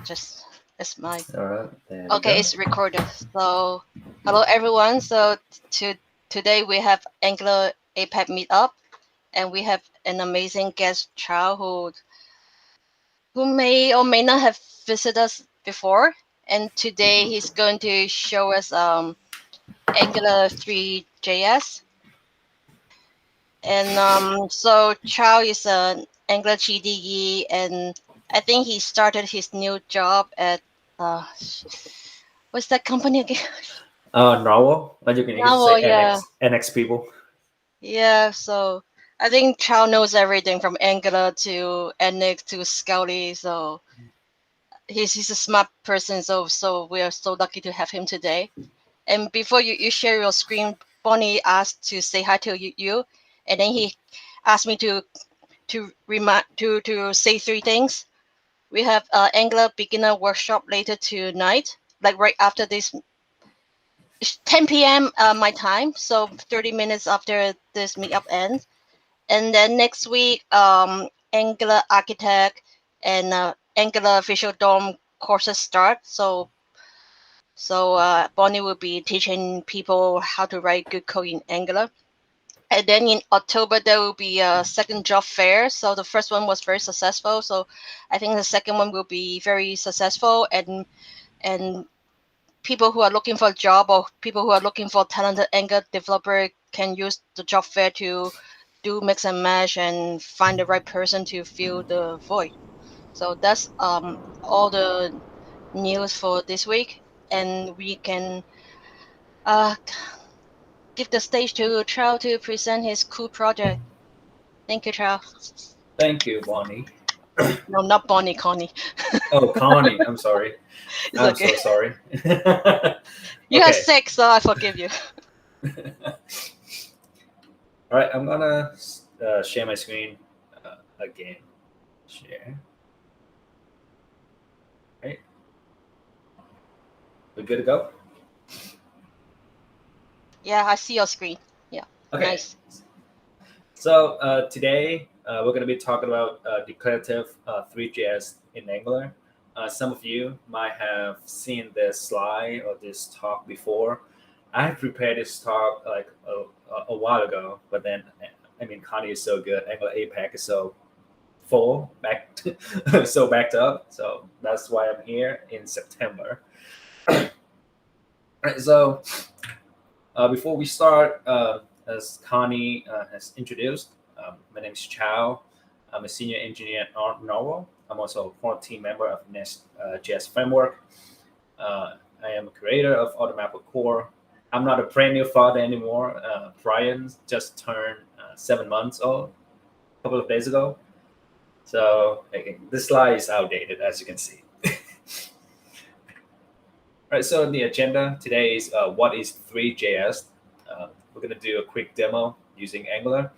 Just it's my All right, there we okay. go. It's recorded. So hello everyone. So today we have Angular APAC meetup, and we have an amazing guest, Chau, who may or may not have visited us before. And today he's going to show us Angular 3.js. And so Chau is an Angular GDE, and I think he started his new job at uh, what's that company again? Novel, but you can say Now, yeah, NX people. yeah. So I think Chau knows everything from Angular to NX to Scouty. So he's a smart person. So we are so lucky to have him today. And before you share your screen, Bonnie asked to say hi to you, and then he asked me to say three things. We have Angular beginner workshop later tonight, like right after this, 10 p.m. My time, so 30 minutes after this meetup ends. And then next week, Angular Architect and Angular Visual DOM courses start. So Bonnie will be teaching people how to write good code in Angular. And then in October there will be a second job fair. So the first one was very successful. So I think the second one will be very successful, and people who are looking for a job or people who are looking for talented Angular developer can use the job fair to do mix and match and find the right person to fill the void. So that's all the news for this week, and we can uh, give the stage to Chao to present his cool project. Thank you, Chao. Thank you, Bonnie. No, not Bonnie, Connie. Oh, Connie, I'm sorry. It's I'm okay. so sorry. You are Okay. sick, so I forgive you. All right, I'm gonna share my screen again. Share. Right, we good to go? Yeah, I see your screen. Yeah, Okay. nice. So today we're going to be talking about declarative 3JS in Angular. Some of you might have seen this slide or this talk before. I prepared this talk like a while ago, but then I mean, Connie is so good. Angular APAC is so full, so backed up. So that's why I'm here in September. Right, so before we start, as Connie has introduced, my name is Chau. I'm a senior engineer at Norwell. I'm also a core team member of Nest.js framework. I am a creator of Automapper Core. I'm not a brand new father anymore. Brian just turned 7 months old a couple of days ago. So okay, this slide is outdated, as you can see. All right, so in the agenda today is what is Three.js. We're going to do a quick demo using Angular.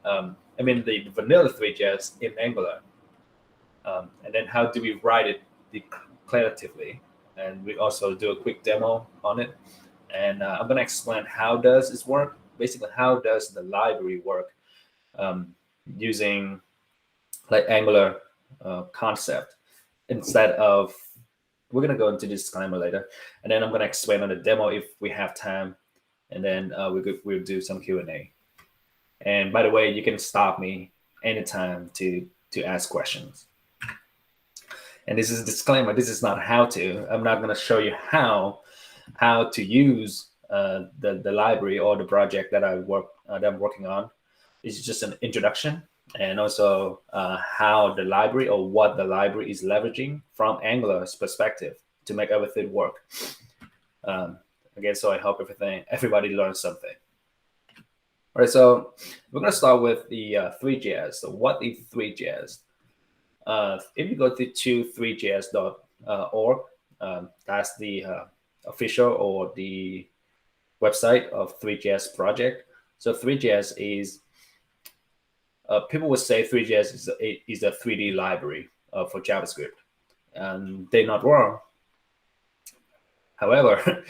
I mean, the vanilla Three.js in Angular. And then how do we write it declaratively? And we also do a quick demo on it. And I'm going to explain how does this work. Basically, how does the library work um, using like Angular concept instead of we're gonna go into this disclaimer later, and then I'm gonna explain on the demo if we have time, and then we'll do some Q&A. And by the way, you can stop me anytime to ask questions. And this is a disclaimer. This is not how to. I'm not gonna show you how to use the library or the project that I'm working on. It's just an introduction, and also how the library or what the library is leveraging from Angular's perspective to make everything work. Um, again, so I hope everybody learns something. All right, so we're going to start with the Three.js. So what is Three.js? If you go to 3js.org, that's the official or the website of Three.js project. So Three.js is people would say Three.js is a 3D library for JavaScript, and they're not wrong. However,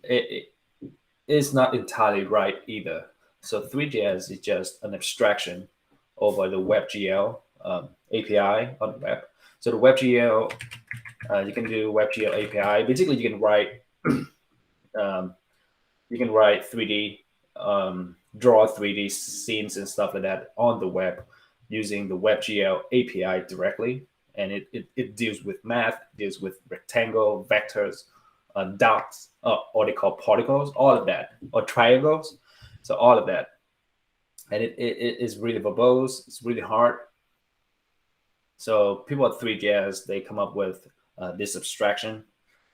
it is not entirely right either. So Three.js is just an abstraction over the WebGL API on the web. So the WebGL, you can do WebGL API. Basically, you can write 3D, draw 3D scenes and stuff like that on the web using the WebGL API directly. And it deals with math, deals with rectangle, vectors, dots, or they call particles, all of that, or triangles. So all of that. And it is really verbose. It's really hard. So people at THREE.js, they come up with this abstraction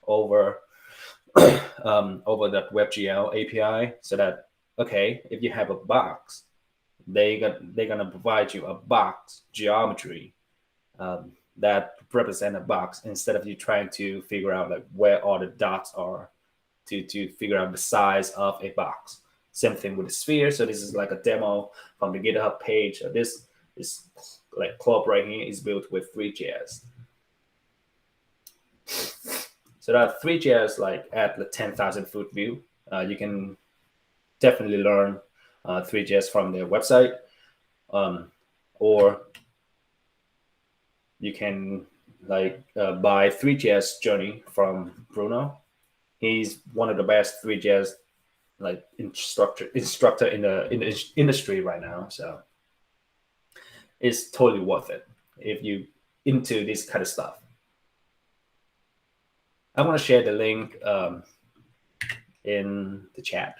over over that WebGL API, so that okay, if you have a box, they're gonna provide you a box geometry that represent a box instead of you trying to figure out like where all the dots are to figure out the size of a box. Same thing with the sphere. So this is like a demo from the GitHub page. So this like club right here is built with THREE.js. So that THREE.js like at the 10,000 foot view, you can definitely learn THREE.js from their website, or you can like buy THREE.js Journey from Bruno. He's one of the best THREE.js like instructor in the industry right now. So it's totally worth it if you into this kind of stuff. I'm gonna share the link in the chat.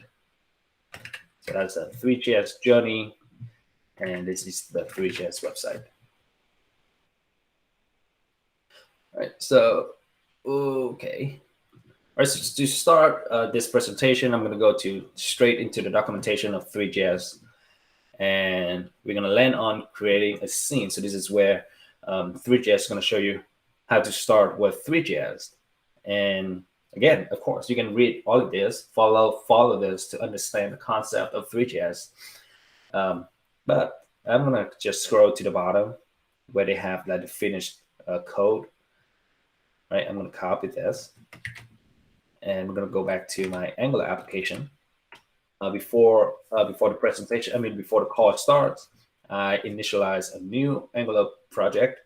So that's a THREE.js Journey, and this is the THREE.js website. All right, so okay. All right, so to start this presentation, I'm going to go straight into the documentation of THREE.js, and we're going to land on creating a scene. So this is where THREE.js is going to show you how to start with THREE.js. And again, of course, you can read all of this, follow this to understand the concept of THREE.js. But I'm going to just scroll to the bottom where they have like the finished code. All right, I'm going to copy this. And we're going to go back to my Angular application. Before the presentation, before the call starts, I initialize a new Angular project.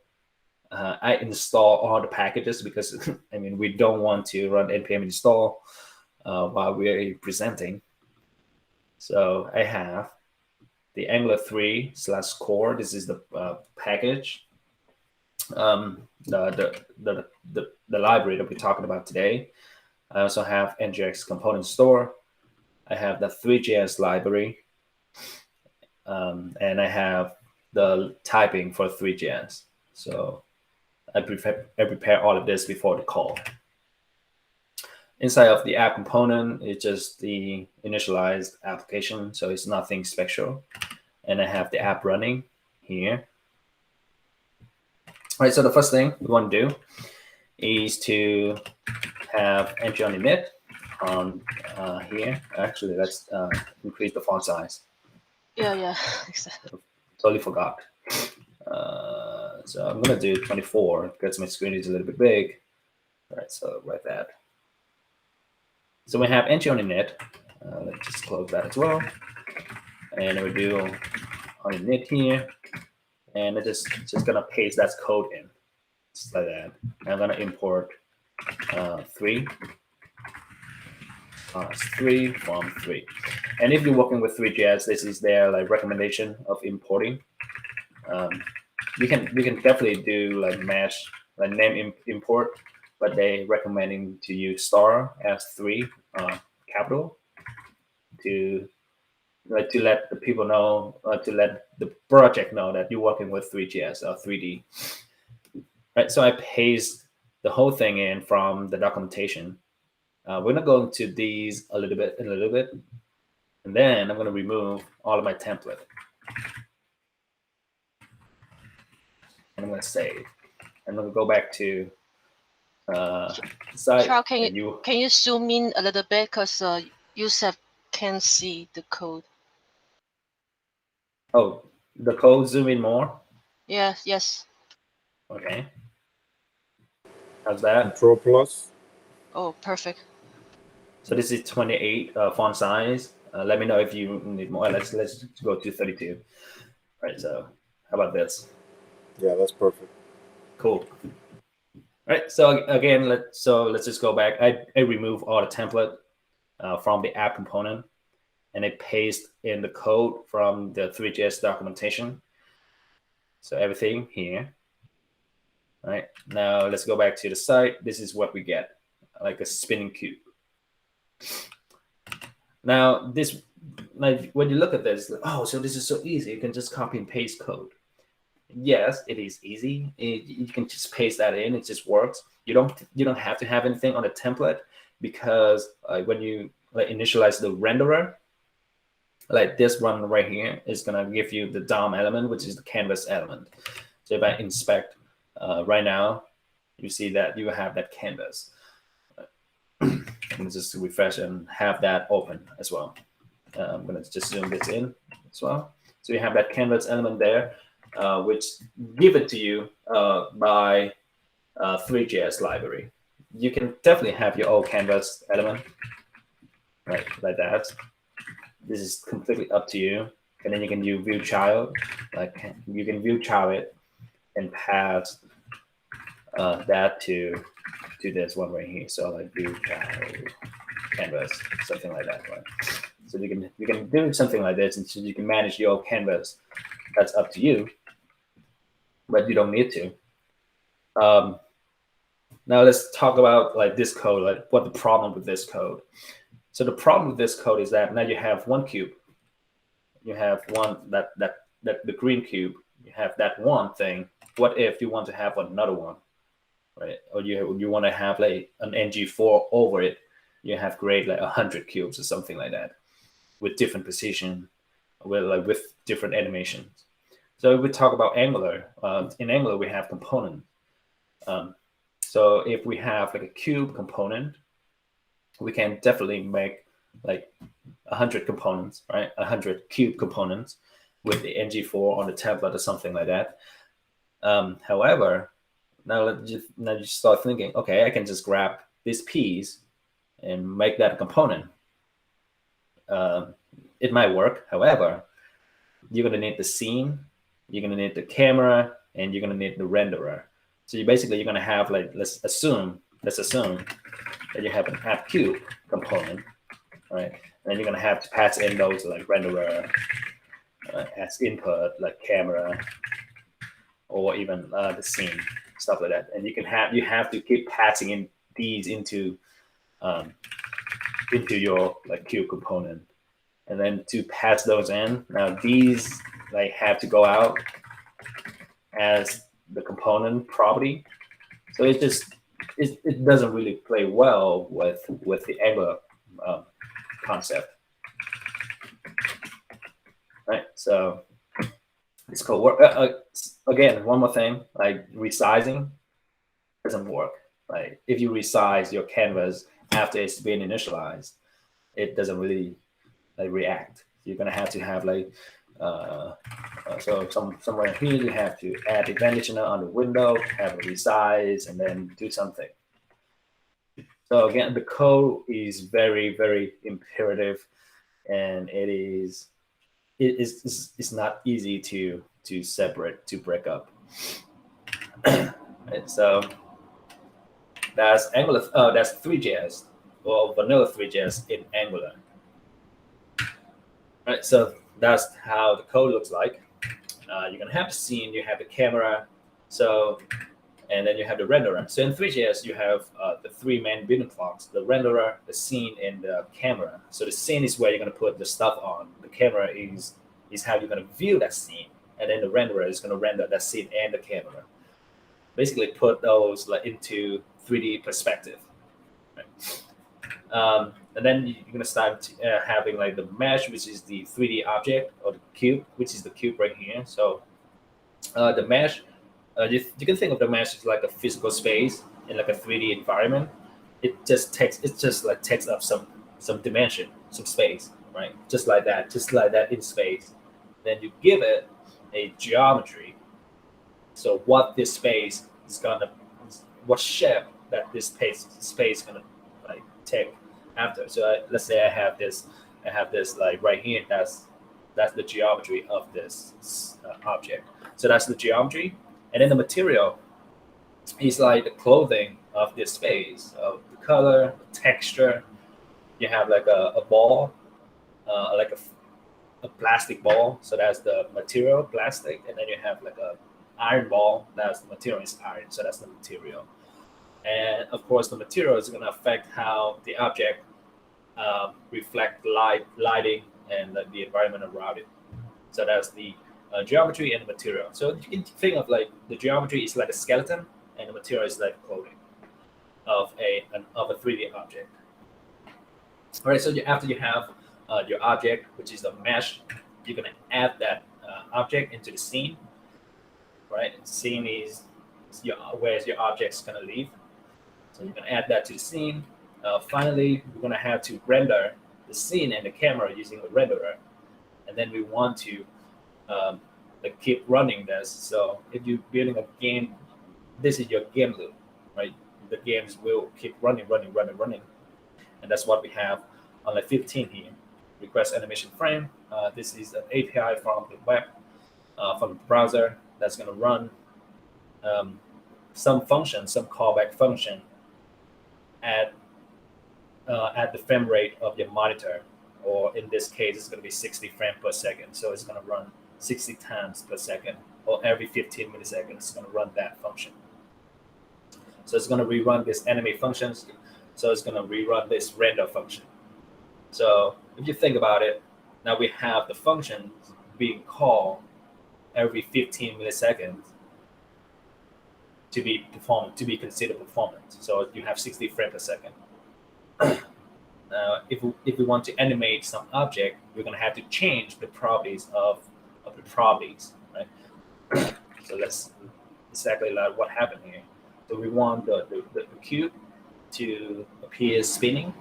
I install all the packages because we don't want to run npm install while we're presenting. So I have the Angular 3/core. This is the package, the library that we're talking about today. I also have NGX component store. I have the THREE.js library, and I have the typing for THREE.js. So I prepare all of this before the call. Inside of the app component, it's just the initialized application, so it's nothing special. And I have the app running here. All right, so the first thing we want to do is to have entry on init on here. Actually, let's increase the font size. Yeah. Totally forgot. So I'm gonna do 24 because my screen is a little bit big. All right, so write that. So we have entry on init. Let's just close that as well. And we do on init here, and it's just gonna paste that code in, just like that. And I'm gonna import 3 3 from 3. And if you're working with THREE.js, this is their like recommendation of importing. You can definitely do like mesh, like name import, but they recommending to use star as 3 capital to let the people know, to let the project know that you're working with THREE.js or 3D. Right, so I paste the whole thing in from the documentation. We're gonna go into these a little bit, and then I'm gonna remove all of my template, and I'm gonna save. I'm gonna go back to site. Chau, can you zoom in a little bit because Yusuf can't see the code. Oh, the code zoom in more? Yes. Okay. How's that? Control plus. Oh, perfect. So this is 28 font size. Let me know if you need more. Let's go to 32. All right, so how about this? Yeah, that's perfect. Cool. All right. So again, let's just go back. I remove all the template from the app component, and I paste in the code from the THREE.js documentation. So everything here. All right. Now let's go back to the site. This is what we get, like a spinning cube. Now this, like when you look at this, oh, so this is so easy. You can just copy and paste code. Yes, it is easy. You can just paste that in. It just works. You don't have to have anything on the template, because when you like initialize the renderer, like this one right here is gonna give you the DOM element, which is the canvas element. So if I inspect right now, you see that you have that canvas. I'm gonna just refresh and have that open as well. I'm gonna just zoom this in as well. So you have that canvas element there, which given to you by THREE.js library. You can definitely have your own canvas element, right, like that. This is completely up to you. And then you can do view child, like you can view child it and pass that to this one right here. So like view child canvas, something like that, right? So you can do something like this, and so you can manage your canvas. That's up to you, but you don't need to. Now let's talk about like this code, like what the problem with this code. So the problem with this code is that now you have one cube. You have one that the green cube. You have that one thing. What if you want to have another one, right? Or you want to have like an ng4 over it? You have create like 100 cubes or something like that, with different position, with different animations. So if we talk about Angular, in Angular we have component. So if we have like a cube component, we can definitely make like 100 components, right? 100 cube components with the ng4 on the template or something like that. However, now you start thinking, okay, I can just grab this piece and make that a component. It might work. However, you're gonna need the scene, you're gonna need the camera, and you're gonna need the renderer. So you're gonna have like let's assume that you have an app cube component, right? And then you're gonna have to pass in those like renderer as input, like camera, or even the scene, stuff like that. And you have to keep passing in these into your like cube component, and then to pass those in. Now these like have to go out as the component property. So it doesn't really play well with the Angular concept, right? So it's called work. Again, one more thing, like resizing doesn't work. Like if you resize your canvas after it's been initialized, it doesn't really like react. You're gonna have to have like so somewhere here you have to add the conditioner on the window, have a resize, and then do something. So again, the code is very, very imperative, and it's not easy to separate, to break up. Right, so that's Angular. That's THREE.js, or vanilla THREE.js in Angular. Right, so that's how the code looks like. You're gonna have the scene, you have the camera, so and then you have the renderer. So in THREE.js, you have the three main building blocks: the renderer, the scene, and the camera. So the scene is where you're gonna put the stuff on. The camera is how you're gonna view that scene, and then the renderer is gonna render that scene and the camera. Basically, put those like into 3D perspective. Right? And then you're gonna start having like the mesh, which is the 3D object, or the cube, which is the cube right here. So the mesh, you can think of the mesh as like a physical space in like a 3D environment. It just takes up some dimension, some space, right? Just like that in space. Then you give it a geometry. So what this space is gonna, what shape that this space gonna like take after. So let's say I have this like right here. That's the geometry of this object. So that's the geometry. And then the material is like the clothing of this space, of the color, the texture. You have like a ball, like a plastic ball, so that's the material, plastic, and then you have like a iron ball, that's the material is iron, so that's the material. And of course, the material is going to affect how the object reflect lighting, and the environment around it. So that's the geometry and the material. So you can think of like the geometry is like a skeleton, and the material is like clothing of a 3D object. All right. So after you have your object, which is the mesh, you're gonna add that object into the scene. Right. And scene is where's your object's gonna live. So you're gonna add that to the scene. Finally, we're gonna have to render the scene and the camera using the renderer, and then we want to um, like keep running this. So if you're building a game, this is your game loop, right? The games will keep running, running, running, running, and that's what we have on the 15 here. Request animation frame. This is an API from the web, from the browser that's going to run um, some function, some callback function at at the frame rate of your monitor, or in this case, it's going to be 60 frames per second. So it's going to run 60 times per second, or every 15 milliseconds, it's going to run that function. So it's going to rerun this animate functions. So it's going to rerun this render function. So if you think about it, now we have the function being called every 15 milliseconds to be performant, to be considered performant. So you have 60 frames per second. If we want to animate some object, we're going to have to change the properties of the properties, right? So that's exactly like what happened here. So we want the cube to appear spinning.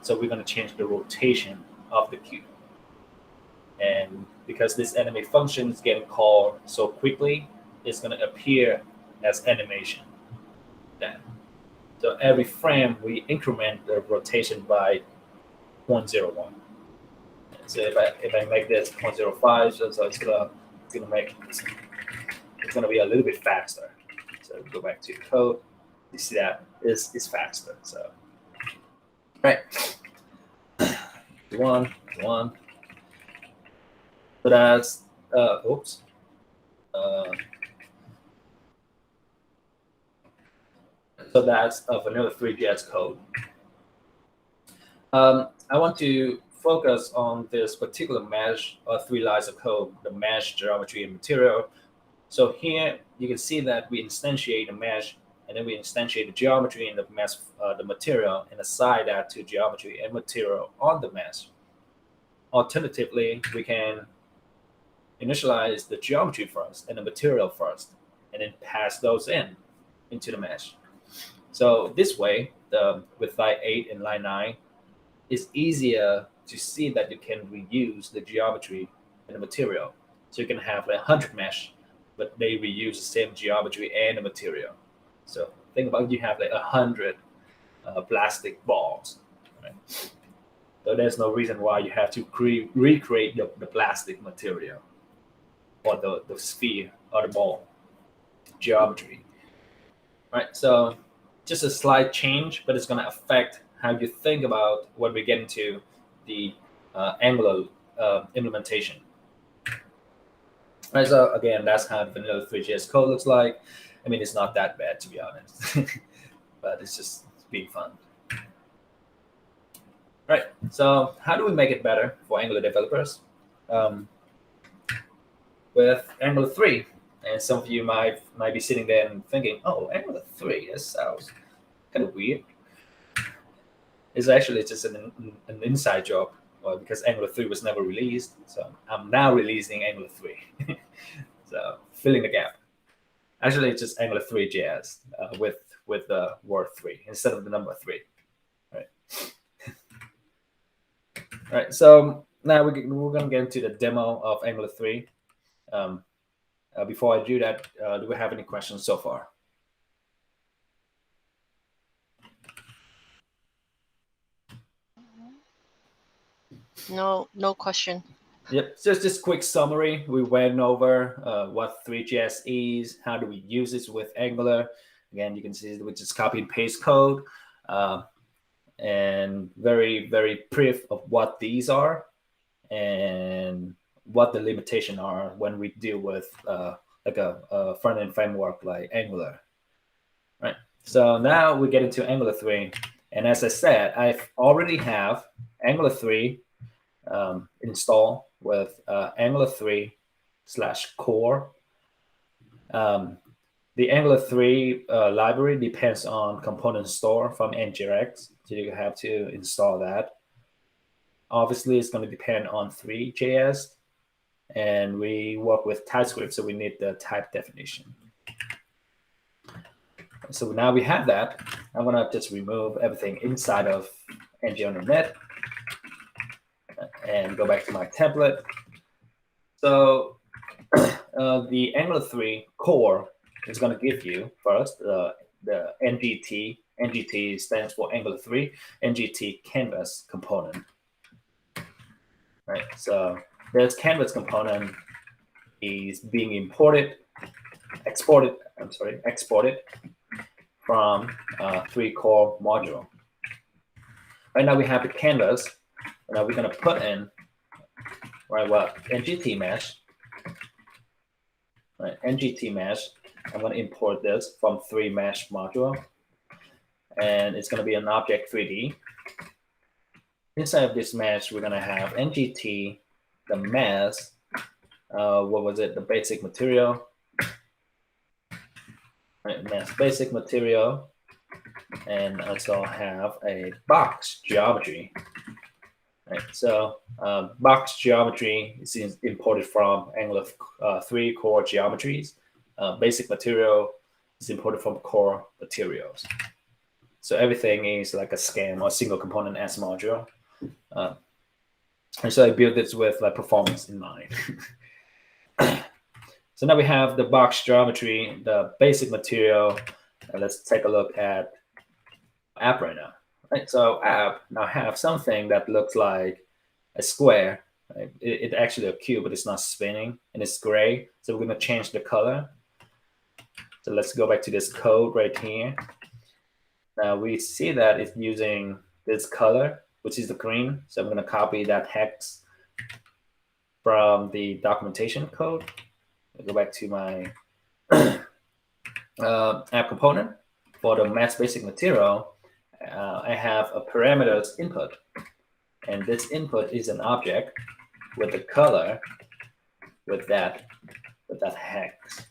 So we're going to change the rotation of the cube. And because this animate function is getting called so quickly, it's going to appear as animation then. So every frame we increment the rotation by 0.01. So if I make this 0.05, so it's gonna be a little bit faster. So go back to code, you see that is faster. So right, one. So that's oops. Uh, so that's a vanilla 3.js code. I want to focus on this particular mesh or 3 lines of code, the mesh, geometry, and material. So here you can see that we instantiate the mesh, and then we instantiate the geometry and the mesh, the material, and assign that to geometry and material on the mesh. Alternatively, we can initialize the geometry first and the material first, and then pass those into the mesh. So this way, with line 8 and line 9, it's easier to see that you can reuse the geometry and the material. So you can have like 100 mesh, but they reuse the same geometry and the material. So think about you have like 100 plastic balls, right? So there's no reason why you have to recreate the plastic material or the sphere or the ball geometry, right? So just a slight change, but it's going to affect how you think about when we get into the Angular implementation. Right, so again, that's how the vanilla 3.js code looks like. I mean, it's not that bad, to be honest, but it's just being fun. Right, so how do we make it better for Angular developers? With Angular 3, and some of you might be sitting there and thinking, oh, Angular 3, that sounds kind of weird. It's actually just an inside job, well, because Angular 3 was never released. So I'm now releasing Angular 3. So filling the gap. Actually, it's just Angular 3.js with the word 3 instead of the number 3. Right. All right. So now we're going to get into the demo of Angular 3. Before I do that, do we have any questions so far? No question. Yep, so just quick summary. We went over what Three.js is, how do we use this with Angular. Again, you can see we just copy and paste code, and very, very brief of what these are and what the limitation are when we deal with like a front-end framework like Angular, right? So now we get into Angular 3. And as I said, I already have Angular 3 install with Angular 3/core. The Angular 3 library depends on component store from nginx, so you have to install that. Obviously, it's going to depend on Three.js, and we work with TypeScript, so we need the type definition. So now we have that. I'm going to just remove everything inside of ng-on-the-net and go back to my template. So the Angular 3 core is going to give you first the NGT. NGT stands for Angular 3, NGT canvas component. Right, so this canvas component is being exported from 3 core module. Right now we have the canvas. Now we're going to put in NGT mesh. Right, NGT mesh. I'm going to import this from 3 mesh module, and it's going to be an object 3D. Inside of this mesh, we're going to have NGT, the mesh, the basic material, right, mesh basic material, and also have a box geometry. Right, so box geometry is imported from Angular 3 core geometries. Basic material is imported from core materials. So everything is like a SCAM or single component as module. And so I built this with like performance in mind. So now we have the box geometry, the basic material. And let's take a look at app right now. Right, so app now have something that looks like a square. Right? It's actually a cube, but it's not spinning, and it's gray. So we're going to change the color. So let's go back to this code right here. Now we see that it's using this color, which is the green. So I'm going to copy that hex from the documentation code. I'll go back to my app component. For the mass basic material, I have a parameters input. And this input is an object with the color with that hex.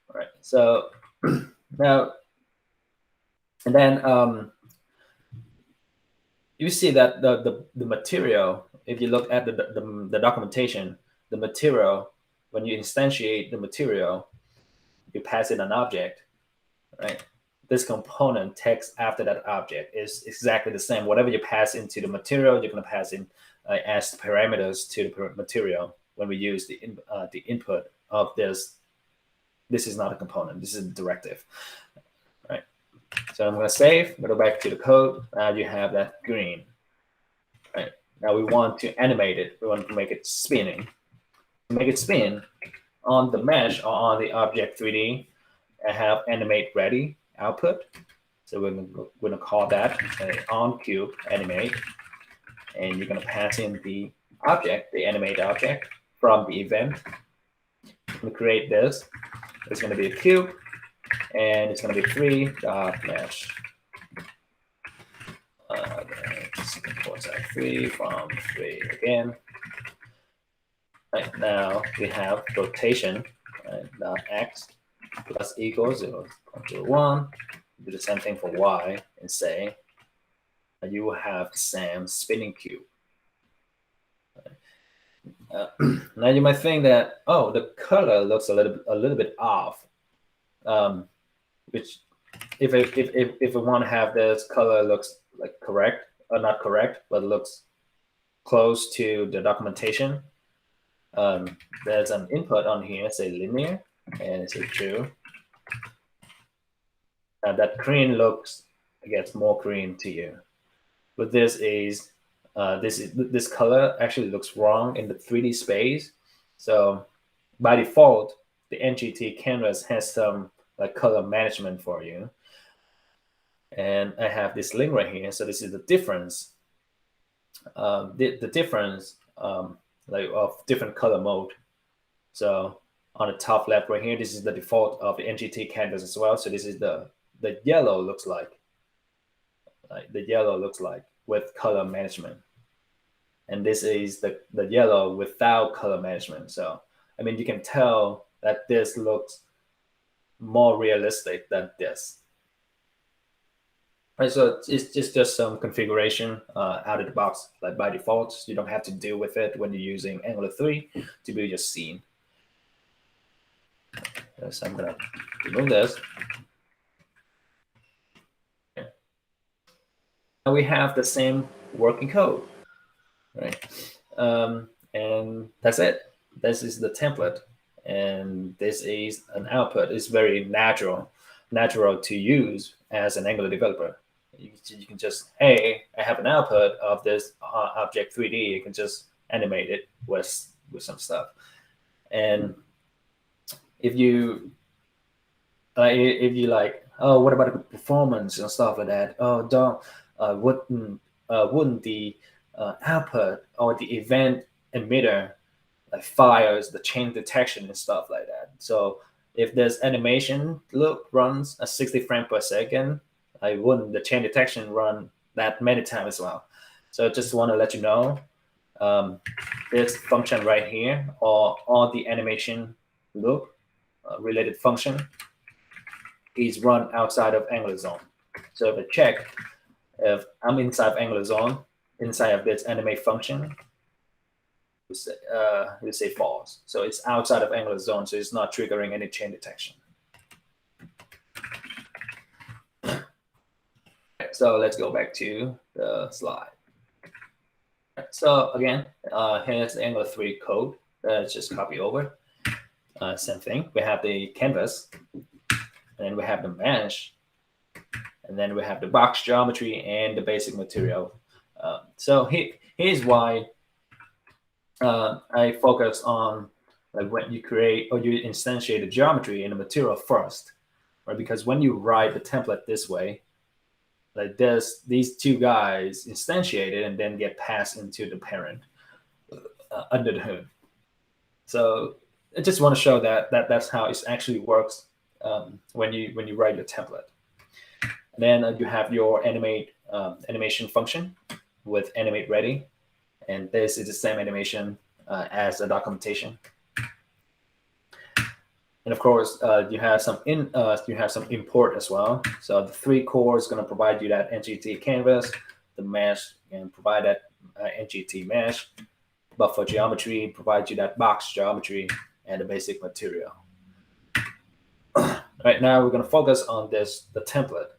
All right. So now, and then you see that the material, if you look at the documentation, the material, when you instantiate the material, you pass in an object, right? This component text after that object is exactly the same. Whatever you pass into the material, you're going to pass in as parameters to the material when we use the input of this. This is not a component. This is a directive, right? So I'm going to save, go back to the code. Now you have that green, right? Now we want to animate it. We want to make it spinning. To make it spin on the mesh or on the object 3D, I have animate ready output. So we're going to call that on cube animate, and you're going to pass in the object, the animate object from the event. We create this. It's going to be a cube, and it's going to be 3.mesh. Just import that 3 from 3 again. Right now we have rotation x plus equals 0.01. Do the same thing for y and say you will have the same spinning cube. Now you might think that, oh, the color looks a little bit off. Which if we want to have this color looks like correct or not correct, but looks close to the documentation, there's an input on here, say linear, and it's true. Now that green looks, I guess, more green to you. But this is this color actually looks wrong in the 3D space. So by default, the NGT canvas has some like color management for you. And I have this link right here. So this is the difference. The difference like of different color mode. So on the top left right here, this is the default of the NGT canvas as well. So this is the yellow looks like the yellow looks like with color management. And this is the yellow without color management. So, I mean, you can tell that this looks more realistic than this. Right, so it's just some configuration out of the box, like by default. You don't have to deal with it when you're using Angular 3 to build your scene. So I'm gonna remove this. Now we have the same working code, right? And that's it. This is the template, and this is an output. It's very natural to use as an Angular developer. You can just, hey, I have an output of this object 3D. You can just animate it with some stuff. And if you like, oh, what about the performance and stuff like that? Oh, don't wouldn't the output or the event emitter like fires the chain detection and stuff like that? So if this animation loop runs at 60 frames per second, I wouldn't the chain detection run that many times as well. So just want to let you know this function right here, or all the animation loop related function is run outside of Angular zone. So if I check if I'm inside of Angular zone, inside of this animate function, we say false. So it's outside of Angular zone, so it's not triggering any chain detection. So let's go back to the slide. So again, here's the Angular 3 code. Let's just copy over. Same thing. We have the canvas, and then we have the mesh, and then we have the box geometry and the basic material. So here's why I focus on like when you create or you instantiate the geometry in the material first, right? Because when you write the template this way, like this, these two guys instantiated and then get passed into the parent under the hood. So I just want to show that's how it actually works when you write your template. And then you have your animation function with animate ready, and this is the same animation as the documentation. And of course, you have some import as well. So the 3 core is going to provide you that NGT canvas, the mesh, and provide that NGT mesh. Buffer geometry provides you that box geometry and the basic material. Right now, we're going to focus on the template.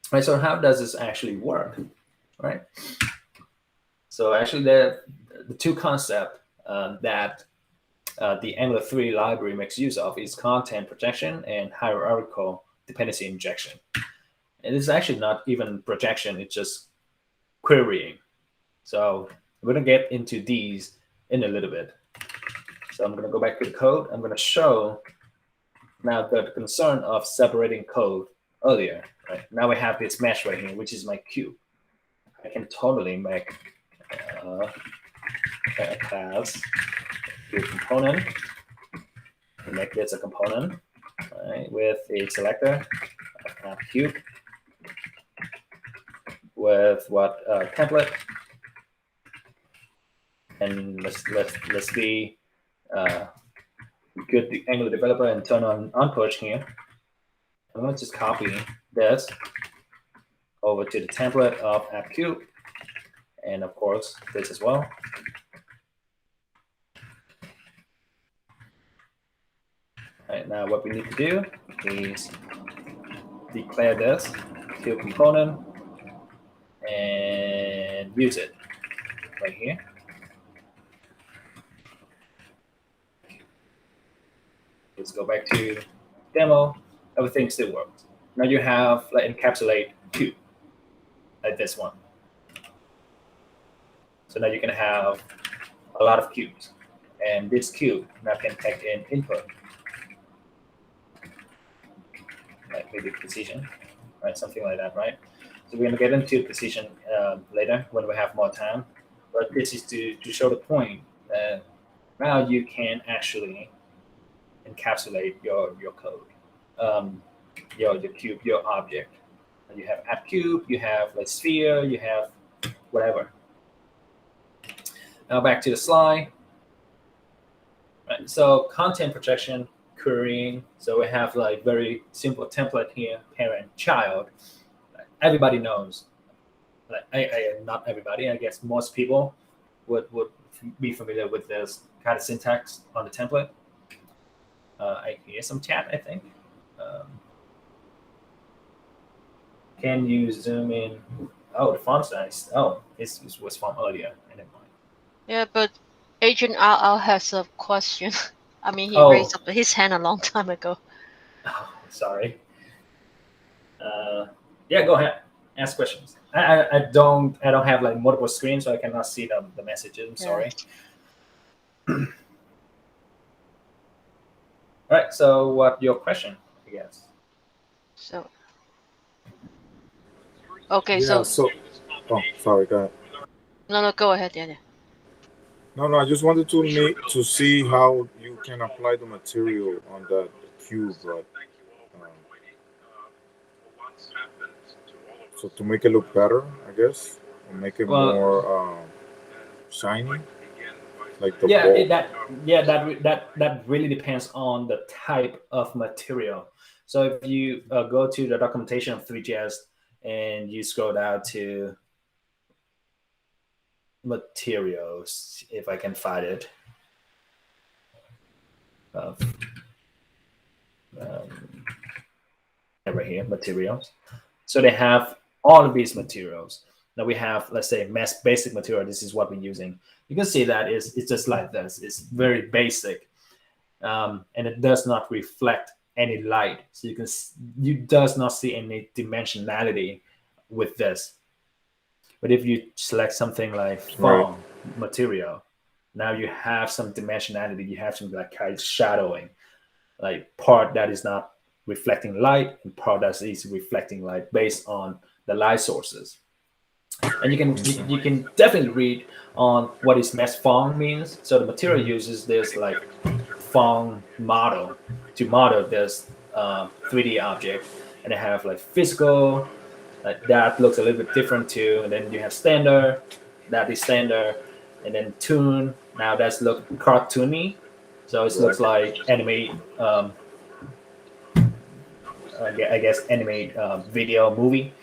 Right. So how does this actually work? Right. So actually, the 2 concepts that the Angular 3 library makes use of is content projection and hierarchical dependency injection. And it's actually not even projection, it's just querying. So we're going to get into these in a little bit. So I'm going to go back to the code. I'm going to show now the concern of separating code earlier. Right? Now we have this mesh right here, which is my cube. I can totally make a class component, and make this a component, right, with a selector, cube, with what template, and let's be good Angular developer and turn on push here. I'm going to just copy this over to the template of app cube, and of course this as well. Right, now what we need to do is declare this cube component and use it right here. Let's go back to demo. Everything still works. Now you have like encapsulate cube like this one. So now you can have a lot of cubes, and this cube now can take in input, like maybe precision, right? Something like that, right? So we're gonna get into precision later when we have more time. But this is to show the point that now you can actually encapsulate your code, your cube, your object. You have app cube, you have like sphere, you have whatever. Now back to the slide. Right, so content projection, querying. So we have like very simple template here, parent, child. Everybody knows. Like not everybody, I guess most people would be familiar with this kind of syntax on the template. I hear some chat, I think. Um, can you zoom in? Oh, the font size. Oh, this was from earlier. Never mind. Yeah, but Agent RL has a question. I mean, he Oh, raised up his hand a long time ago. oh sorry. Yeah, go ahead. Ask questions. I don't have like multiple screens, so I cannot see the messages. I'm sorry. All right. So, what your question? I guess. So okay, Yeah. so So, oh, sorry. Go ahead. no, go ahead, yeah. No. I just wanted to see how you can apply the material on that cube, right? Um, so to make it look better, I guess, or make it Well, more shiny, like the yeah, ball. that really depends on the type of material. So if you go to the documentation of THREE.js and you scroll down to materials, if I can find it, uh, um, right here, materials. So they have all of these materials. Now we have, let's say, mass basic material. This is what we're using. You can see that it's just like this. It's very basic, and it does not reflect any light. So you does not see any dimensionality with this. But if you select something like Right. foam material, now you have some dimensionality. You have some like kind of shadowing, like part that is not reflecting light and part that is reflecting light based on the light sources. And you can definitely read on what is mesh form means. So the material uses this like form model to model this 3D object, and they have like physical, like that looks a little bit different too. And then you have standard, that is standard, and then tune. Now that's look cartoony, so it Right. looks like animate. I guess animate video movie.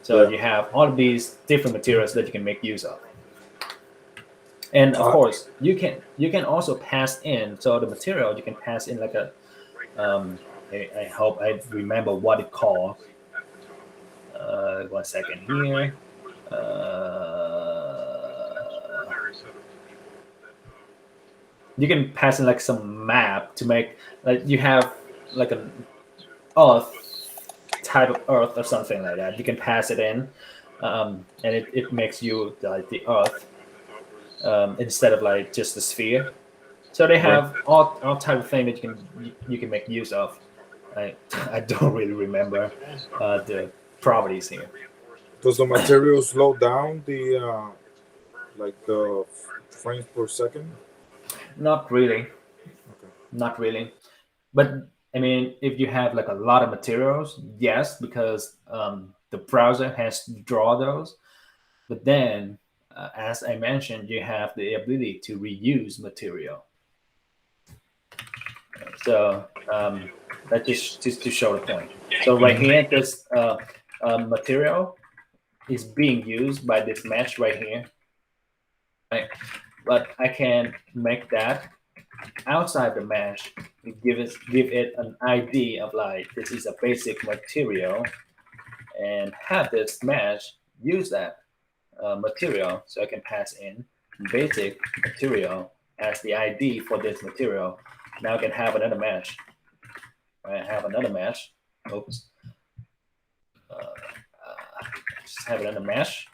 So Yeah. you have all of these different materials that you can make use of. And of Uh, course, you can also pass in. So the material you can pass in like a. I hope I remember what it called. 1 second here. You can pass in like some map to make like you have like an earth type of earth or something like that. You can pass it in, and it makes you like the earth instead of like just the sphere. So they right. have all type of thing that you can make use of. I I don't really remember the properties here. Does the material slow down the like the frames per second? Not really, Okay. not really. But I mean, if you have like a lot of materials, yes, because the browser has to draw those. But then, as I mentioned, you have the ability to reuse material. So that just to show the point. So right here, this material is being used by this mesh right here, right? But I can make that outside the mesh and give it an ID of like this is a basic material, and have this mesh use that material. So I can pass in basic material as the ID for this material. Now I can have another mesh. Right? Have another mesh. Oops. Just have another mesh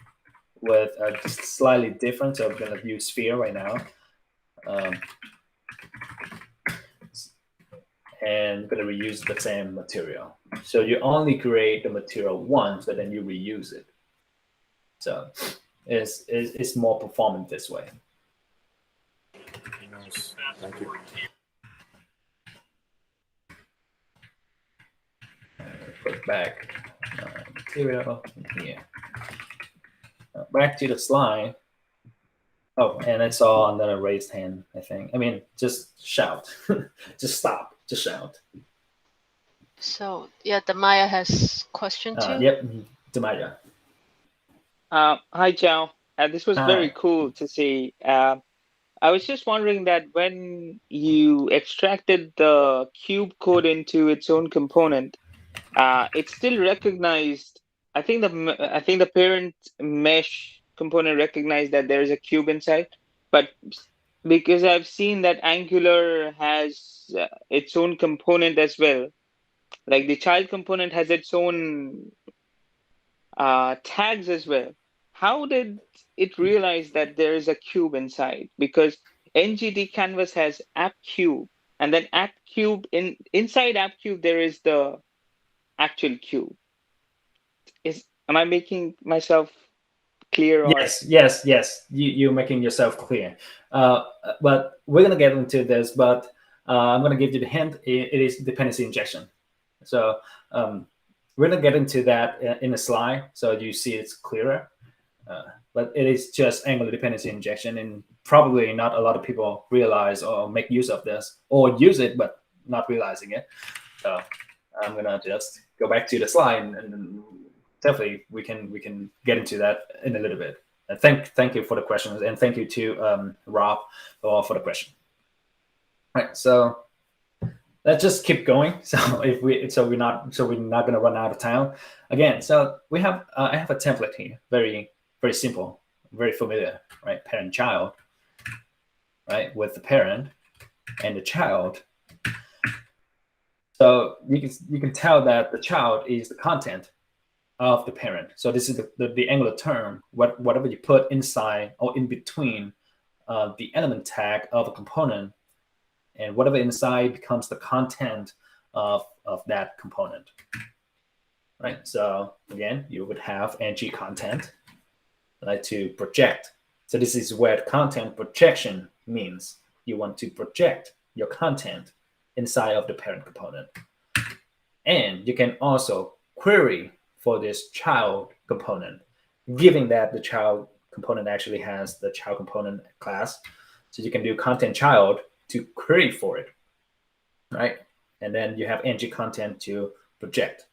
with just slightly different. So I'm going to use sphere right now. And I'm going to reuse the same material. So you only create the material once, but then you reuse it. So it's more performant this way. Nice. Thank you. Put back material here. Back to the slide. Oh, and it's all on the raised hand, I think. I mean, just shout. Just stop. Just shout. So yeah, the Maya has question too. Yep, Demaya. Hi, Chau. This was very Hi. cool to see. I was just wondering that when you extracted the cube code into its own component, it still recognized. I think the parent mesh component recognized that there is a cube inside, but because I've seen that Angular has its own component as well, like the child component has its own tags as well. How did it realize that there is a cube inside? Because NGD Canvas has app cube, and then app cube inside app cube there is the actual cube. Am I making myself clear? Or? Yes. You're making yourself clear. But we're gonna get into this. But I'm gonna give you the hint. It is dependency injection. So we're gonna get into that in a slide, so you see it's clearer. But it is just Angular dependency injection, and probably not a lot of people realize or make use of this, or use it but not realizing it. So I'm gonna just go back to the slide, and definitely we can get into that in a little bit. And thank you for the questions, and thank you to Rob for the question. All right, so let's just keep going. So we're not going to run out of time again. So we have I have a template here, very simple, very familiar, right? Parent child, right? With the parent and the child. So you can tell that the child is the content of the parent. So this is the Angular term. Whatever you put inside or in between the element tag of a component, and whatever inside becomes the content of that component, right? So again, you would have ng content, like to project. So this is where content projection means. You want to project your content inside of the parent component. And you can also query for this child component, given that the child component actually has the child component class. So you can do content child to query for it, right? And then you have ng content to project.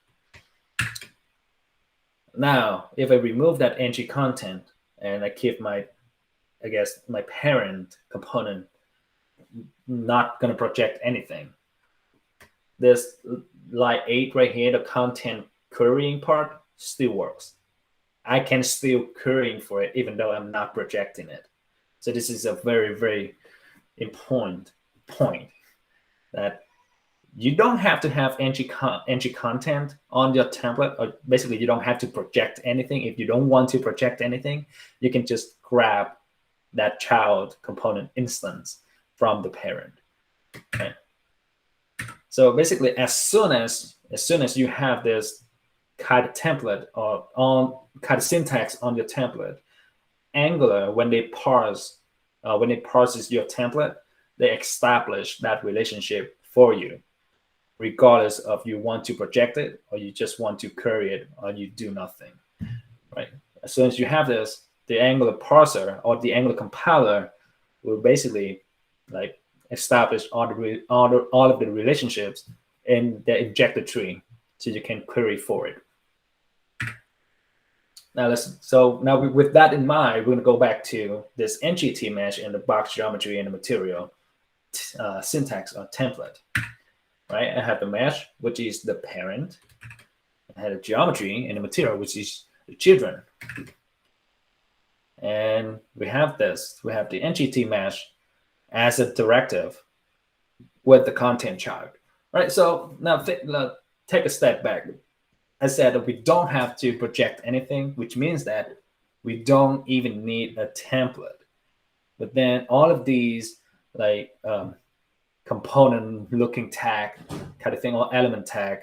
Now, if I remove that ng content and I keep my parent component not going to project anything, this line 8 right here, the content querying part, still works. I can still querying for it even though I'm not projecting it. So this is a very, very important point, that you don't have to have ng content on your template, or basically you don't have to project anything. If you don't want to project anything, you can just grab that child component instance from the parent. Okay. So basically, as soon as you have this kind of template or on kind of syntax on your template, Angular, when it parses your template, they establish that relationship for you, regardless of you want to project it or you just want to query it or you do nothing, right? As soon as you have this, the Angular parser or the Angular compiler will basically like establish all of the relationships in the injected tree, so you can query for it. Now with that in mind, we're going to go back to this NGT mesh and the box geometry and the material syntax or template, right? I have the mesh, which is the parent. I have the geometry and the material, which is the children. And we have this. We have the NGT mesh as a directive with the content child, right? So now take a step back. I said that we don't have to project anything, which means that we don't even need a template. But then all of these like component looking tag kind of thing, or element tag,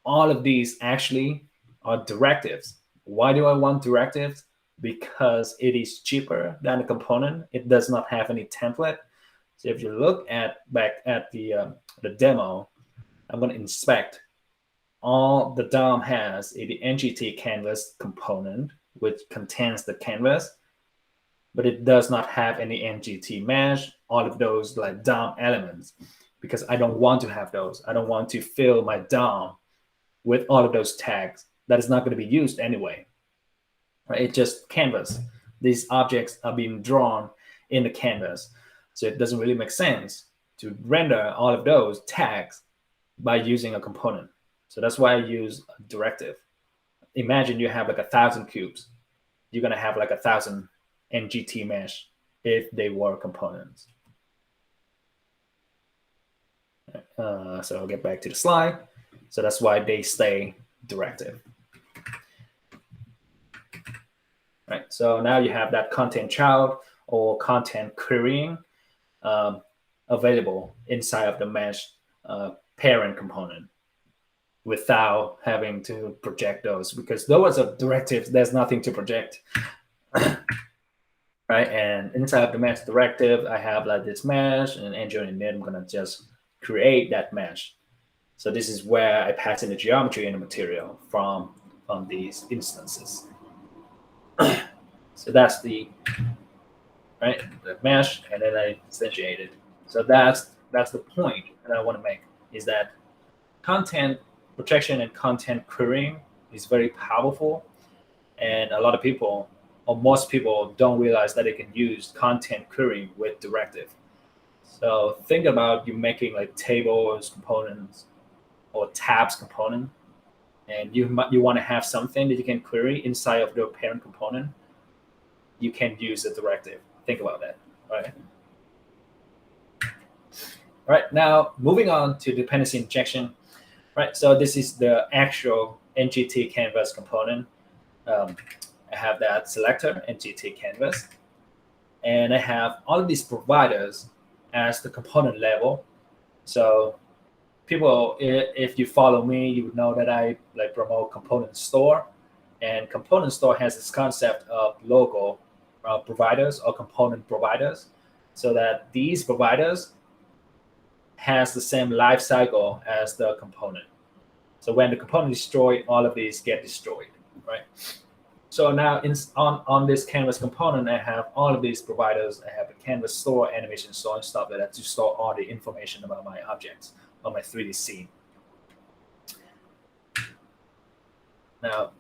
all of these actually are directives. Why do I want directives? Because it is cheaper than a component. It does not have any template. So if you look back at the demo, I'm going to inspect. All the DOM has is the NGT canvas component, which contains the canvas, but it does not have any NGT mesh, all of those like DOM elements, because I don't want to have those. I don't want to fill my DOM with all of those tags. That is not going to be used anyway. Right? It's just canvas. These objects are being drawn in the canvas. So it doesn't really make sense to render all of those tags by using a component. So that's why I use a directive. Imagine you have like 1,000 cubes. You're going to have like 1,000 NGT mesh if they were components. So I'll get back to the slide. So that's why they stay directive. Right. So now you have that content child or content querying available inside of the mesh parent component without having to project those, because those are directives. There's nothing to project. Right. And inside of the mesh directive, I have like this mesh, and engineering it, I'm going to just create that mesh. So this is where I pass in the geometry and the material from these instances. So that's the mesh, and then I instantiate it. So that's the point that I want to make, is that content protection and content querying is very powerful, and a lot of people, or most people, don't realize that they can use content querying with directive. So think about you making like tables components or tabs component, and you want to have something that you can query inside of the parent component. You can use a directive. Think about that. All right. Now moving on to dependency injection. Right. So this is the actual NGT canvas component. I have that selector NGT canvas, and I have all of these providers as the component level. So people, if you follow me, you would know that I like promote component store, and component store has this concept of local providers or component providers, so that these providers has the same life cycle as the component. So when the component is destroyed, all of these get destroyed, right? So now on this canvas component, I have all of these providers. I have the canvas store, animation store, and stuff like that to store all the information about my objects on my 3D scene. Now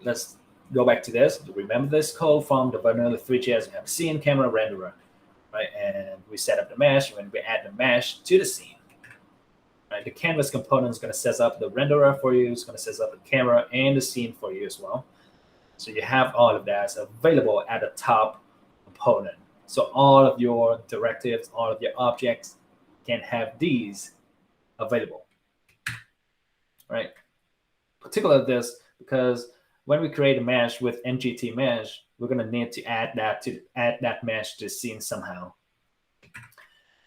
let's go back to this. Remember this code from the vanilla THREE.js. We have scene, camera, renderer, right? And we set up the mesh. When we add the mesh to the scene, right? The canvas component is going to set up the renderer for you. It's going to set up the camera and the scene for you as well. So you have all of that available at the top component. So all of your directives, all of your objects can have these available, right? Particularly this, because when we create a mesh with NGT mesh, we're going to need to add that mesh to the scene somehow,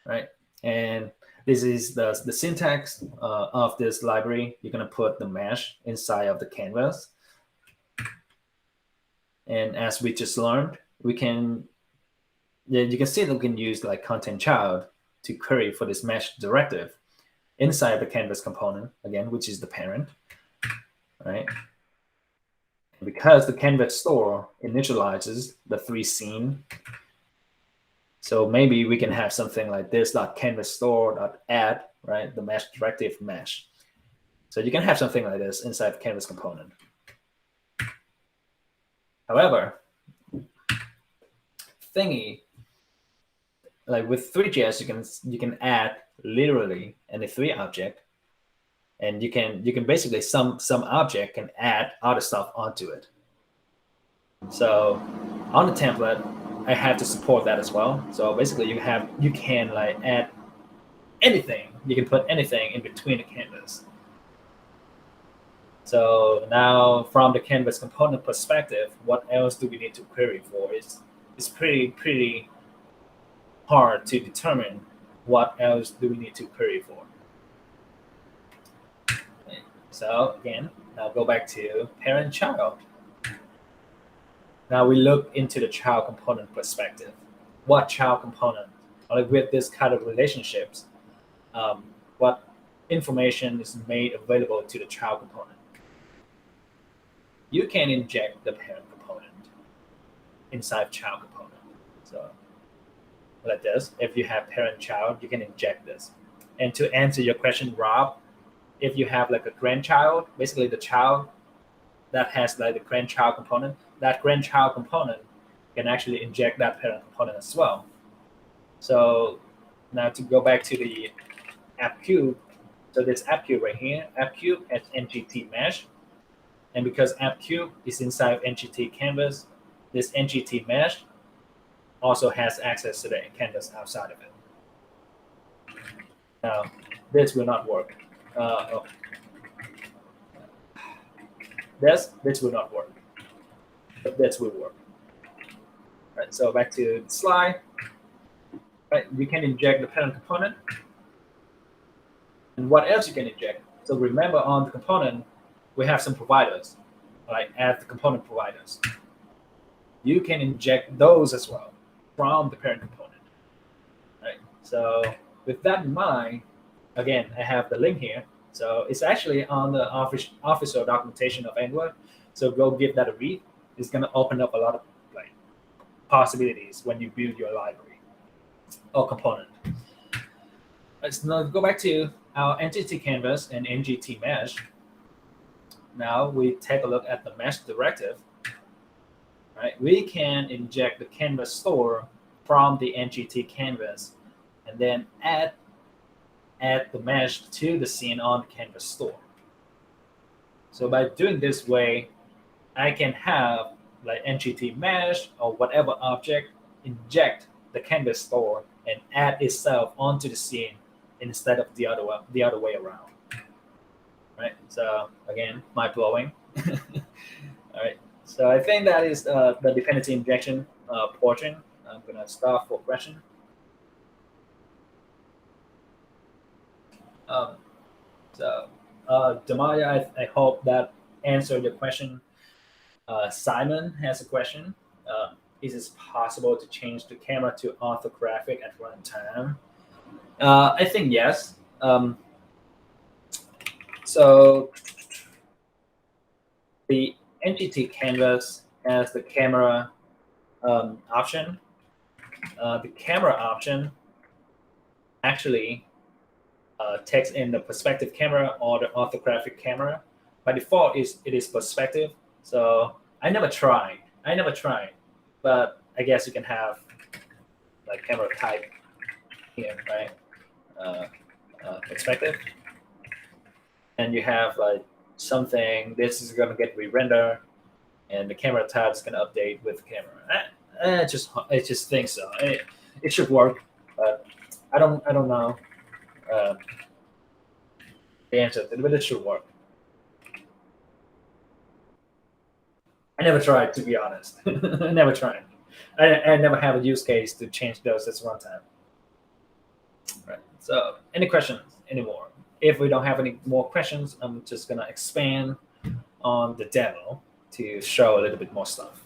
right? And this is the syntax of this library. You're going to put the mesh inside of the canvas. And as we just learned, you can see that we can use like content child to query for this mesh directive inside the canvas component, again, which is the parent, right? Because the canvas store initializes the 3 scene, so maybe we can have something like this, canvas store.add, right? The mesh directive mesh. So you can have something like this inside the canvas component. However, like with THREE.js, you can add literally any 3 object, and you can basically some object can add other stuff onto it. So on the template, I have to support that as well. So basically, you can like add anything. You can put anything in between the canvas. So now from the canvas component perspective, what else do we need to query for? It's pretty hard to determine what else do we need to query for. So again, now go back to parent-child. Now we look into the child component perspective. What child component, like with this kind of relationships, what information is made available to the child component? You can inject the parent component inside child component. So like this, if you have parent-child, you can inject this. And to answer your question, Rob, if you have like a grandchild, basically the child that has like the grandchild component, that grandchild component can actually inject that parent component as well. So now to go back to the app cube, so this app cube right here, app cube has NGT mesh, and because app cube is inside NGT canvas, this NGT mesh also has access to the canvas outside of it. Now this will not work. This will not work, but this will work. Right, so back to the slide. Right, you can inject the parent component. And what else you can inject? So remember on the component, we have some providers, like add the component providers. You can inject those as well from the parent component. Right. So with that in mind, again, I have the link here. So it's actually on the official documentation of Angular. So go give that a read. It's going to open up a lot of like possibilities when you build your library or component. Let's now go back to our entity canvas and NGT mesh. Now we take a look at the mesh directive. Right, we can inject the canvas store from the NGT canvas, and then add the mesh to the scene on the canvas store. So by doing this way, I can have like NGT mesh or whatever object inject the canvas store and add itself onto the scene instead of the other way around. Right. So again, mind blowing. All right. So I think that is the dependency injection portion. I'm gonna stop for question. Damaya, I hope that answered your question. Simon has a question. Is it possible to change the camera to orthographic at runtime? I think yes. So the NGT canvas has the camera option. The camera option actually takes in the perspective camera or the orthographic camera. By default, it is perspective. So I never tried, but I guess you can have like camera type here, right? Perspective, and you have like something. This is gonna get re-rendered, and the camera type is gonna update with the camera. I just think so. It should work, but I don't know the answer, but it should work. I never tried, to be honest. I never tried. I never have a use case to change those at runtime. Right. So, any questions anymore? If we don't have any more questions, I'm just gonna expand on the demo to show a little bit more stuff.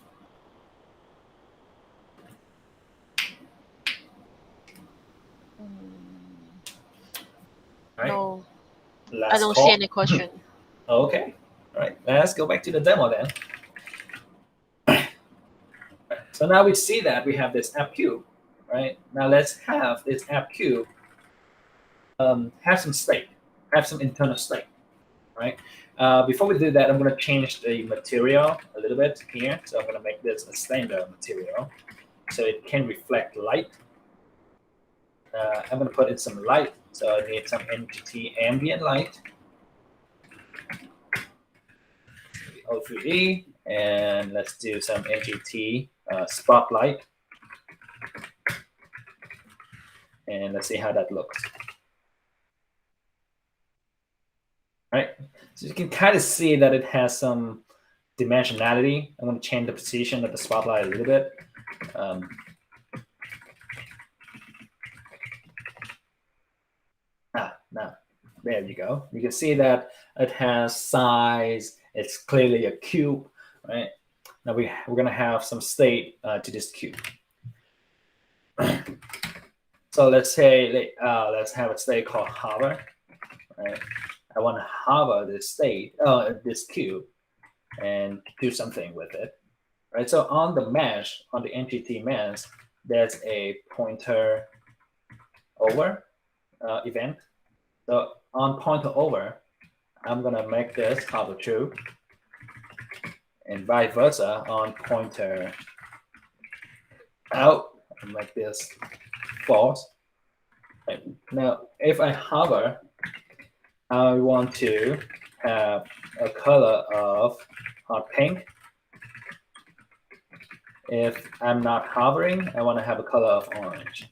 Right. No, Last I don't call. see any question. Okay. All right. Let's go back to the demo then. So now we see that we have this app cube, right? Now let's have this app cube have some state, have some internal state, right? Before we do that, I'm going to change the material a little bit here. So I'm going to make this a standard material so it can reflect light. I'm going to put in some light. So I need some NGT ambient light. O3D, and let's do some NGT spotlight. And let's see how that looks. All right. So you can kind of see that it has some dimensionality. I'm going to change the position of the spotlight a little bit. Now, there you go. You can see that it has size. It's clearly a cube, right? Now we're going to have some state to this cube. So let's say let's have a state called hover, right? I want to hover this state, this cube, and do something with it, right? So on the mesh, on the entity mesh, there's a pointer over event. So on pointer over, I'm gonna make this hover true, and vice versa on pointer out, I'll make this false. Right. Now, if I hover, I want to have a color of hot pink. If I'm not hovering, I want to have a color of orange.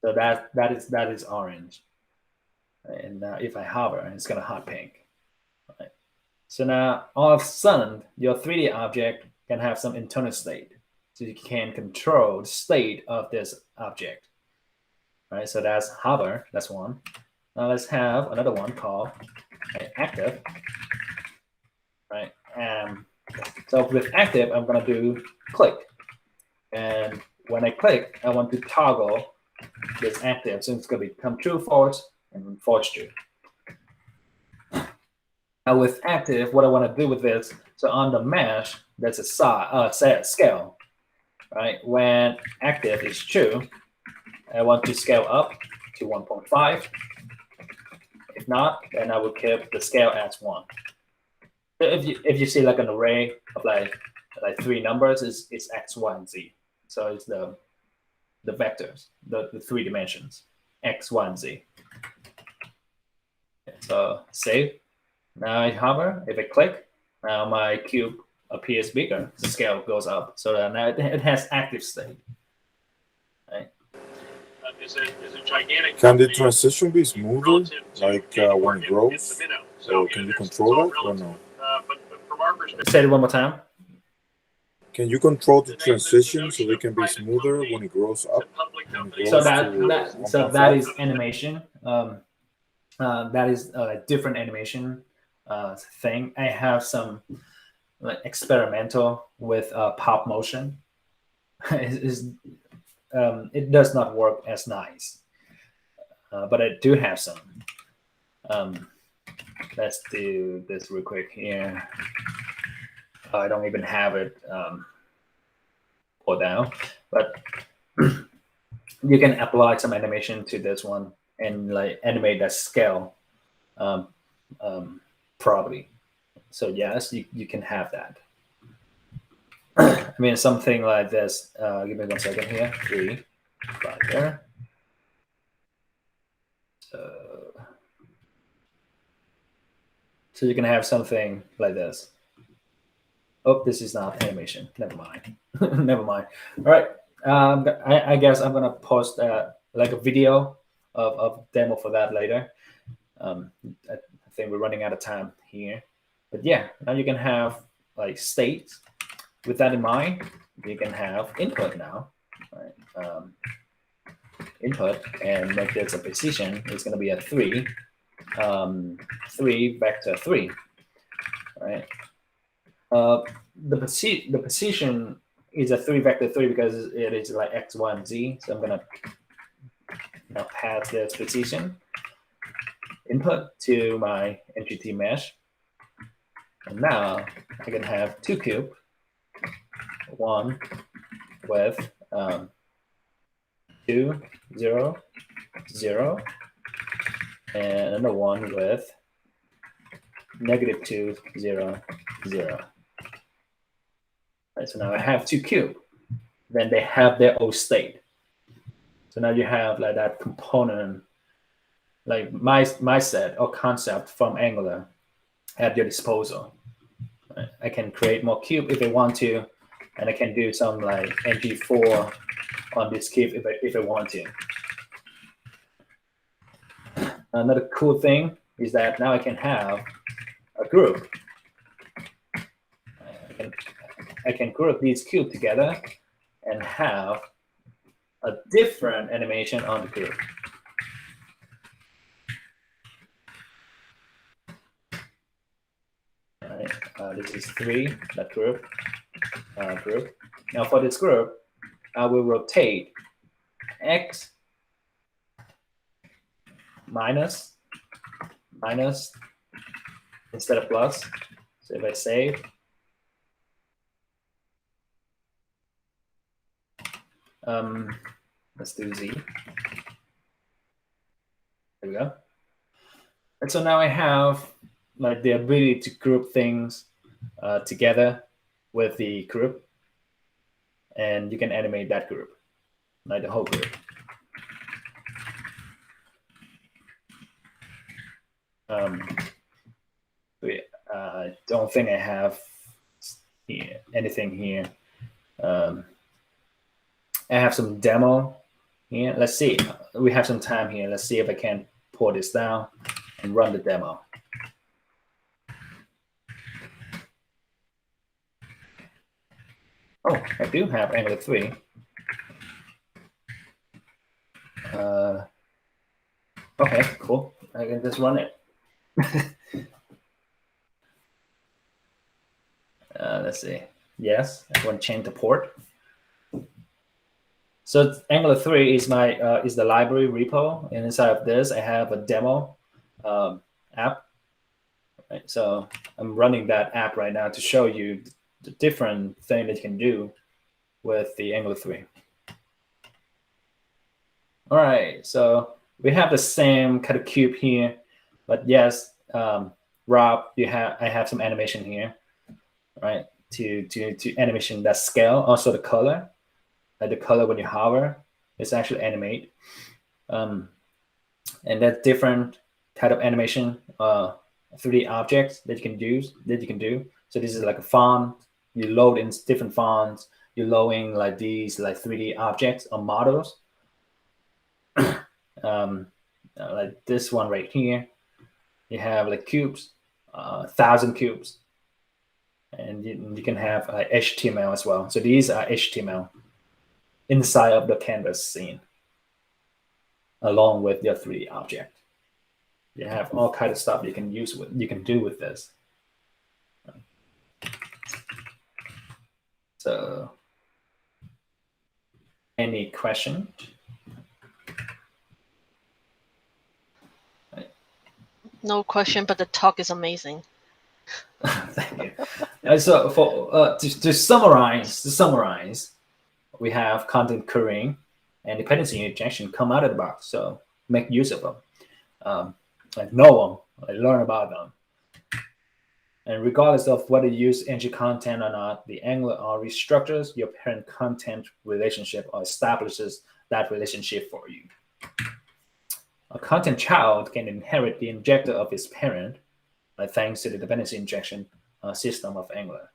So that is orange. And if I hover, it's gonna hot pink. Right. So now all of a sudden, your 3D object can have some internal state. So you can control the state of this object. Right. So that's hover. That's one. Now let's have another one called active. Right. And so with active, I'm gonna do click. And when I click, I want to toggle this active. So it's gonna become true, false, and false true. Now with active, what I want to do with this, so on the mesh, there's a scale, right? When active is true, I want to scale up to 1.5. If not, then I will keep the scale as 1. If you see like an array of like 3 numbers, it's x, y, and z. So it's the vectors, the 3 dimensions, x, y, and z. So save. Now I hover. If I click, now my cube appears bigger. The scale goes up. So now it has active state. Right? Is a gigantic. Can the transition be smoother, like when it grows? So can you control that or no? But from our perspective, Say it one more time. Can you control the transition so they can be smoother when it grows up? So that is animation. That is a different animation thing. I have some experimental with pop motion. It does not work as nice, but I do have some. Let's do this real quick here. I don't even have it pulled down, but you can apply some animation to this one and like animate that scale property. So yes, you can have that. I mean, something like this. Give me 1 second here. 3, 5 there. So you can have something like this. Oh, this is not animation. Never mind. Never mind. All right. I guess I'm gonna post like a video of demo for that later. I think we're running out of time here, but yeah, now you can have like states. With that in mind, you can have input now, right? Input and make this a position. It's going to be a 3, 3 vector 3, right? The position is a 3 vector 3 because it is like x, y, and z. So I'm going to now pass this position input to my entity mesh, and now I can have 2 cube. One with 2, 0, 0, and another one with -2, 0, 0. Right, so now I have 2 cube. Then they have their own state. So now you have like that component, like my set or concept from Angular at your disposal. Right? I can create more cube if I want to. And I can do some like NG4 on this cube if I want to. Another cool thing is that now I can have a group. I can group these cubes together and have a different animation on the group. All right, this is 3, that group. Group. Now for this group, I will rotate X minus instead of plus. So if I save, let's do Z. There we go. And so now I have like the ability to group things together with the group, and you can animate that group, like the whole group. I don't think I have anything here. I have some demo here. Let's see. We have some time here. Let's see if I can pull this down and run the demo. Oh, I do have Angular 3. Okay, cool. I can just run it. Let's see. Yes, I want to change the port. So Angular 3 is my is the library repo, and inside of this I have a demo app. Right? So I'm running that app right now to show you the different thing that you can do with the Angular 3. All right, so we have the same kind of cube here, but yes, Rob, I have some animation here, right? To animation that scale, also the color. Like the color when you hover, it's actually animate. And that's different type of animation, 3D objects that you can do. So this is like a font. You load in different fonts. You're loading like these like 3D objects or models. Like this one right here. You have like cubes, 1,000 cubes. And you can have HTML as well. So these are HTML inside of the canvas scene, along with your 3D object. You have all kind of stuff you can do with this. So, any question? No question, but the talk is amazing. Thank you. So for to summarize, we have content querying and dependency injection come out of the box. So make use of them, like know them, like learn about them. And regardless of whether you use ng content or not, the Angular already structures your parent content relationship or establishes that relationship for you. A content child can inherit the injector of its parent, thanks to the dependency injection system of Angular.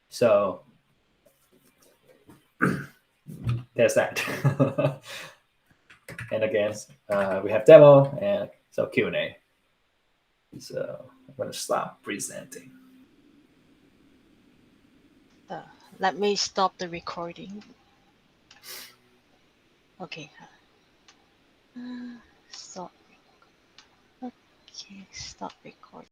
So there's that. And again, we have demo and so Q&A. So I'm going to stop presenting. Let me stop the recording. Okay. Stop. Okay, stop recording.